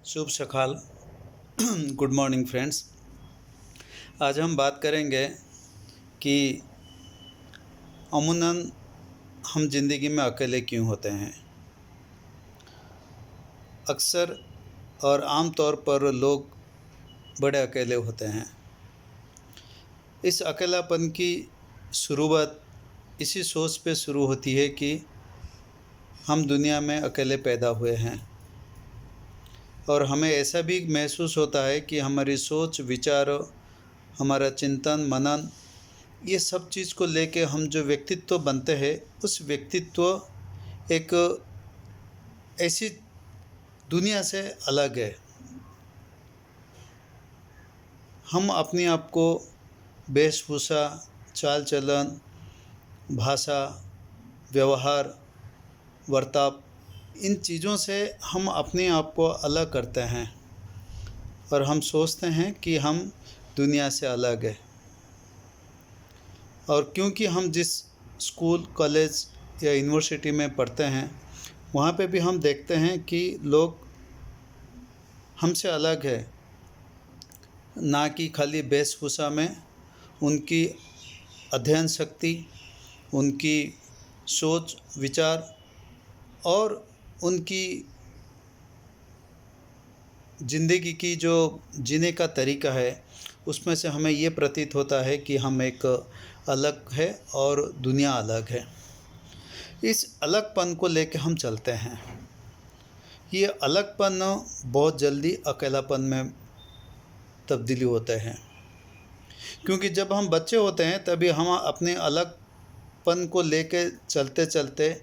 शुभ सकाल। Good morning friends. आज हम बात करेंगे कि अमूमन हम ज़िंदगी में अकेले क्यों होते हैं। अक्सर और आम तौर पर लोग बड़े अकेले होते हैं। इस अकेलापन की शुरुआत इसी सोच पे शुरू होती है कि हम दुनिया में अकेले पैदा हुए हैं और हमें ऐसा भी महसूस होता है कि हमारी सोच, विचार, हमारा चिंतन, मनन, ये सब चीज़ को लेके हम जो व्यक्तित्व बनते हैं, उस व्यक्तित्व एक ऐसी दुनिया से अलग है। हम अपने आप को वेशभूषा, चाल चलन, भाषा, व्यवहार, बर्ताव, इन चीज़ों से हम अपने आप को अलग करते हैं और हम सोचते हैं कि हम दुनिया से अलग है। और क्योंकि हम जिस स्कूल, कॉलेज या यूनिवर्सिटी में पढ़ते हैं, वहाँ पे भी हम देखते हैं कि लोग हमसे अलग है। ना कि खाली वेशभूषा में, उनकी अध्ययन शक्ति, उनकी सोच, विचार और उनकी ज़िंदगी की जो जीने का तरीका है, उसमें से हमें ये प्रतीत होता है कि हम एक अलग है और दुनिया अलग है। इस अलगपन को लेके हम चलते हैं। ये अलगपन बहुत जल्दी अकेलापन में तब्दीली होते हैं, क्योंकि जब हम बच्चे होते हैं तभी हम अपने अलगपन को लेके चलते चलते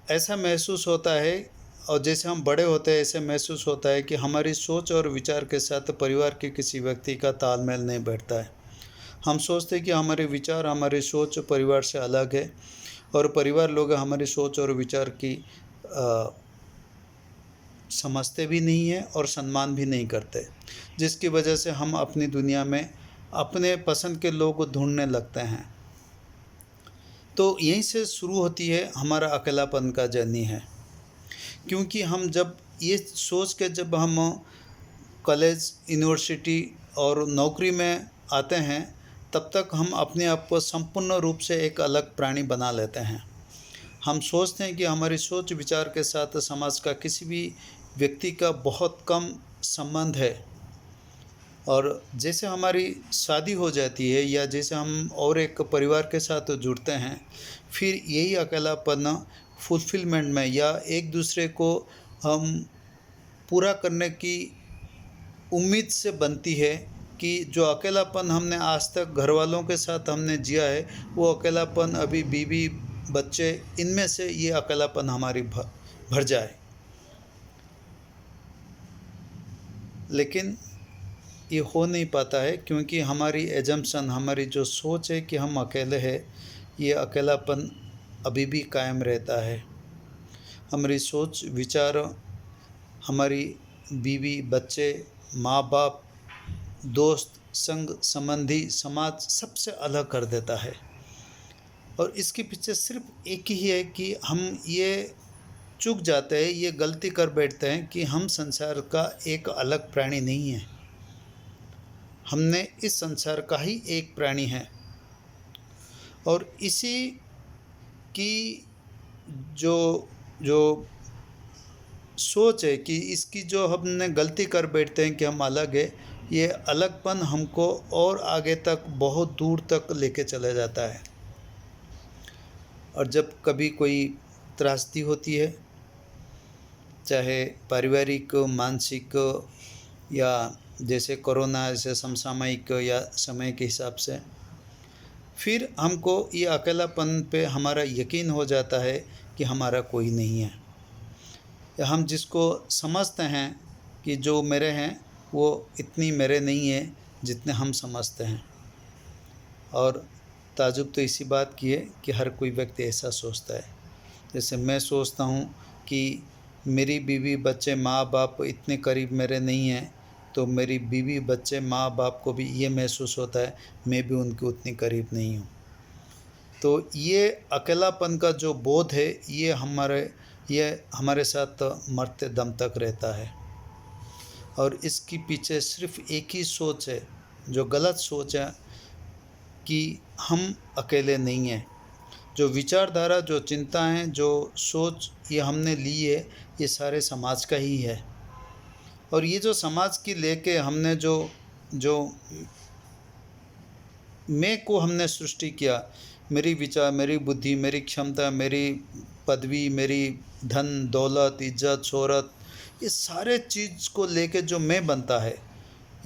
ऐसा महसूस होता है, और जैसे हम बड़े होते हैं ऐसे महसूस होता है कि हमारी सोच और विचार के साथ परिवार के किसी व्यक्ति का तालमेल नहीं बैठता है। हम सोचते हैं कि हमारे विचार, हमारी सोच परिवार से अलग है और परिवार लोग हमारी सोच और विचार की समझते भी नहीं हैं और सम्मान भी नहीं करते, जिसकी वजह से हम अपनी दुनिया में अपने पसंद के लोग को ढूंढने लगते हैं। तो यहीं से शुरू होती है हमारा अकेलापन का जर्नी है, क्योंकि हम जब ये सोच के जब हम कॉलेज, यूनिवर्सिटी और नौकरी में आते हैं, तब तक हम अपने आप को संपूर्ण रूप से एक अलग प्राणी बना लेते हैं। हम सोचते हैं कि हमारी सोच विचार के साथ समाज का किसी भी व्यक्ति का बहुत कम संबंध है, और जैसे हमारी शादी हो जाती है या जैसे हम और एक परिवार के साथ जुड़ते हैं, फिर यही अकेलापन फुलफिलमेंट में या एक दूसरे को हम पूरा करने की उम्मीद से बनती है कि जो अकेलापन हमने आज तक घर वालों के साथ हमने जिया है, वो अकेलापन अभी बीवी, बच्चे, इनमें से ये अकेलापन हमारी भर जाए। लेकिन ये हो नहीं पाता है, क्योंकि हमारी एजम्पशन, हमारी जो सोच है कि हम अकेले हैं, ये अकेलापन अभी भी कायम रहता है। हमारी सोच विचार हमारी बीवी, बच्चे, माँ बाप, दोस्त, संग संबंधी, समाज सबसे अलग कर देता है। और इसके पीछे सिर्फ एक ही है कि हम ये चूक जाते हैं, ये गलती कर बैठते हैं कि हम संसार का एक अलग प्राणी नहीं है। हमने इस संसार का ही एक प्राणी है, और इसी की जो जो सोच है कि इसकी जो हमने गलती कर बैठते हैं कि हम अलग है, ये अलगपन हमको और आगे तक, बहुत दूर तक लेके चला जाता है। और जब कभी कोई त्रासदी होती है, चाहे पारिवारिक, मानसिक, या जैसे कोरोना ऐसे समसामयिक या समय के हिसाब से, फिर हमको ये अकेलापन पे हमारा यकीन हो जाता है कि हमारा कोई नहीं है, या हम जिसको समझते हैं कि जो मेरे हैं वो इतनी मेरे नहीं है जितने हम समझते हैं। और ताजुब तो इसी बात की है कि हर कोई व्यक्ति ऐसा सोचता है। जैसे मैं सोचता हूँ कि मेरी बीवी, बच्चे, माँ बाप इतने करीब मेरे नहीं हैं, तो मेरी बीवी, बच्चे, माँ बाप को भी ये महसूस होता है मैं भी उनके उतनी करीब नहीं हूँ। तो ये अकेलापन का जो बोध है, ये हमारे साथ मरते दम तक रहता है। और इसके पीछे सिर्फ एक ही सोच है, जो गलत सोच है कि हम अकेले नहीं हैं। जो विचारधारा, जो चिंताएँ, जो सोच ये हमने ली है, ये सारे समाज का ही है। और ये जो समाज की लेके हमने जो जो मैं को हमने सृष्टि किया, मेरी विचार, मेरी बुद्धि, मेरी क्षमता, मेरी पदवी, मेरी धन दौलत, इज्जत शोहरत, ये सारे चीज़ को लेके जो मैं बनता है,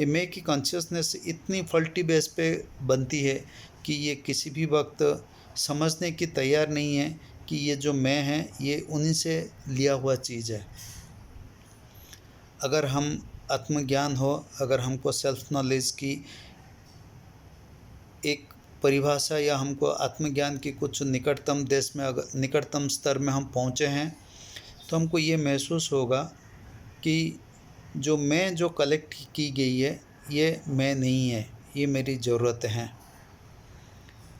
ये मैं की कॉन्शियसनेस इतनी फल्टी बेस पे बनती है कि ये किसी भी वक्त समझने की तैयार नहीं है कि ये जो मैं है ये उन्हीं से लिया हुआ चीज़ है। अगर हम आत्मज्ञान हो, अगर हमको सेल्फ नॉलेज की एक परिभाषा या हमको आत्मज्ञान की कुछ निकटतम देश में, अगर निकटतम स्तर में हम पहुँचे हैं, तो हमको ये महसूस होगा कि जो मैं जो कलेक्ट की गई है, ये मैं नहीं है, ये मेरी ज़रूरतें हैं।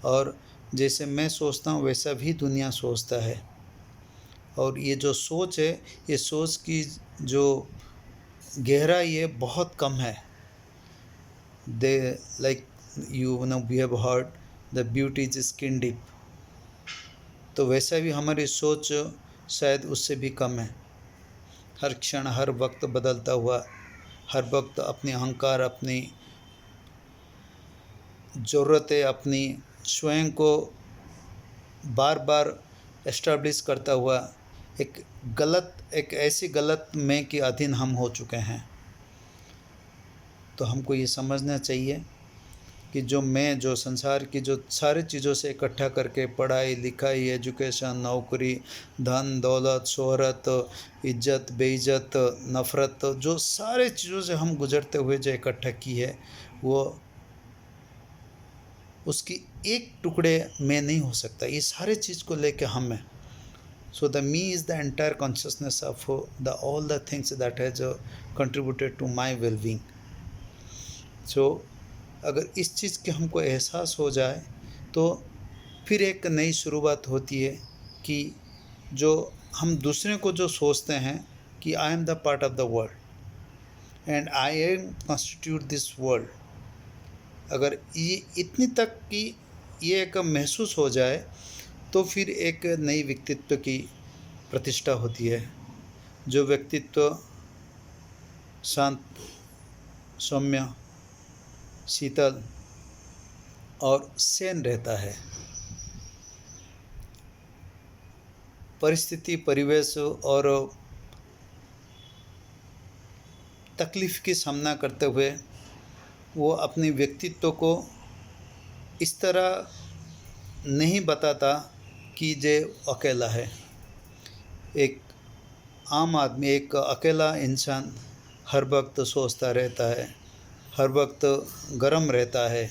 और जैसे मैं सोचता हूँ वैसा भी दुनिया सोचता है। और ये जो सोच है, ये सोच की जो गहराई है बहुत कम है। They like you know we have heard the beauty is skin deep. तो वैसा भी हमारी सोच शायद उससे भी कम है। हर क्षण, हर वक्त बदलता हुआ, हर वक्त अपनी अहंकार, अपनी ज़रूरतें, अपनी स्वयं को बार बार एस्टैब्लिश करता हुआ एक ऐसी गलत मैं के अधीन हम हो चुके हैं। तो हमको ये समझना चाहिए कि जो मैं, जो संसार की जो सारी चीज़ों से इकट्ठा करके पढ़ाई लिखाई, एजुकेशन, नौकरी, धन दौलत, शोहरत, इज्जत बेइज्जत, नफ़रत, जो सारे चीज़ों से हम गुजरते हुए जो इकट्ठा की है, वो उसकी एक टुकड़े में नहीं हो सकता। ये सारे चीज़ को लेके हम हैं। So the me is the entire consciousness of the all the things that has contributed to my wellbeing. So अगर इस चीज़ के हमको एहसास हो जाए तो फिर एक नई शुरुआत होती है कि जो हम दूसरे को जो सोचते हैं कि I am the part of the world and I am constitute this world, अगर ये इतनी तक कि ये एक महसूस हो जाए तो फिर एक नई व्यक्तित्व की प्रतिष्ठा होती है। जो व्यक्तित्व शांत, सौम्य, शीतल और सैन रहता है। परिस्थिति, परिवेश और तकलीफ़ की सामना करते हुए वो अपने व्यक्तित्व को इस तरह नहीं बताता कि जे अकेला है। एक आम आदमी, एक अकेला इंसान हर वक्त सोचता रहता है, हर वक्त गर्म रहता है,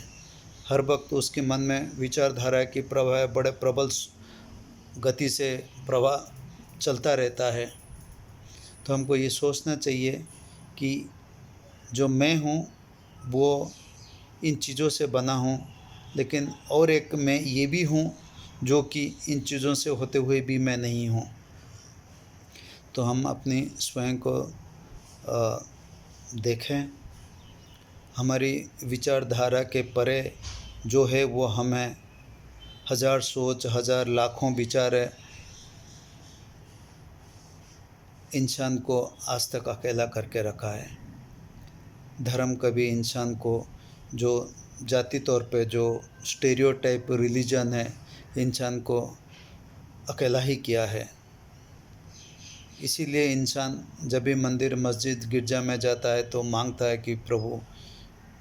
हर वक्त उसके मन में विचारधारा की प्रवाह बड़े प्रबल गति से प्रवाह चलता रहता है। तो हमको ये सोचना चाहिए कि जो मैं हूँ वो इन चीज़ों से बना हूँ, लेकिन और एक मैं ये भी हूँ जो कि इन चीज़ों से होते हुए भी मैं नहीं हूँ। तो हम अपनी स्वयं को देखें। हमारी विचारधारा के परे जो है वो हम हैं। हज़ार सोच, हज़ार लाखों विचार इंसान को आज तक अकेला करके रखा है। धर्म कभी इंसान को, जो जाति तौर पे जो स्टेरियोटाइप रिलीजन है, इंसान को अकेला ही किया है। इसीलिए इंसान जब भी मंदिर, मस्जिद, गिरजा में जाता है तो मांगता है कि प्रभु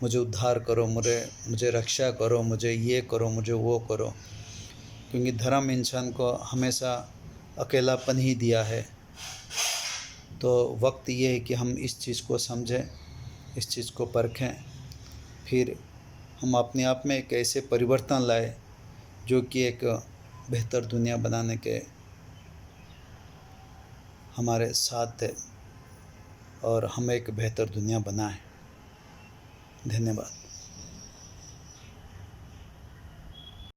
मुझे उद्धार करो, मुझे रक्षा करो, मुझे ये करो, मुझे वो करो। क्योंकि धर्म इंसान को हमेशा अकेलापन ही दिया है। तो वक्त ये है कि हम इस चीज़ को समझें, इस चीज़ को परखें, फिर हम अपने आप में एक ऐसे परिवर्तन लाए जो कि एक बेहतर दुनिया बनाने के हमारे साथ है और हम एक बेहतर दुनिया बनाएं। धन्यवाद।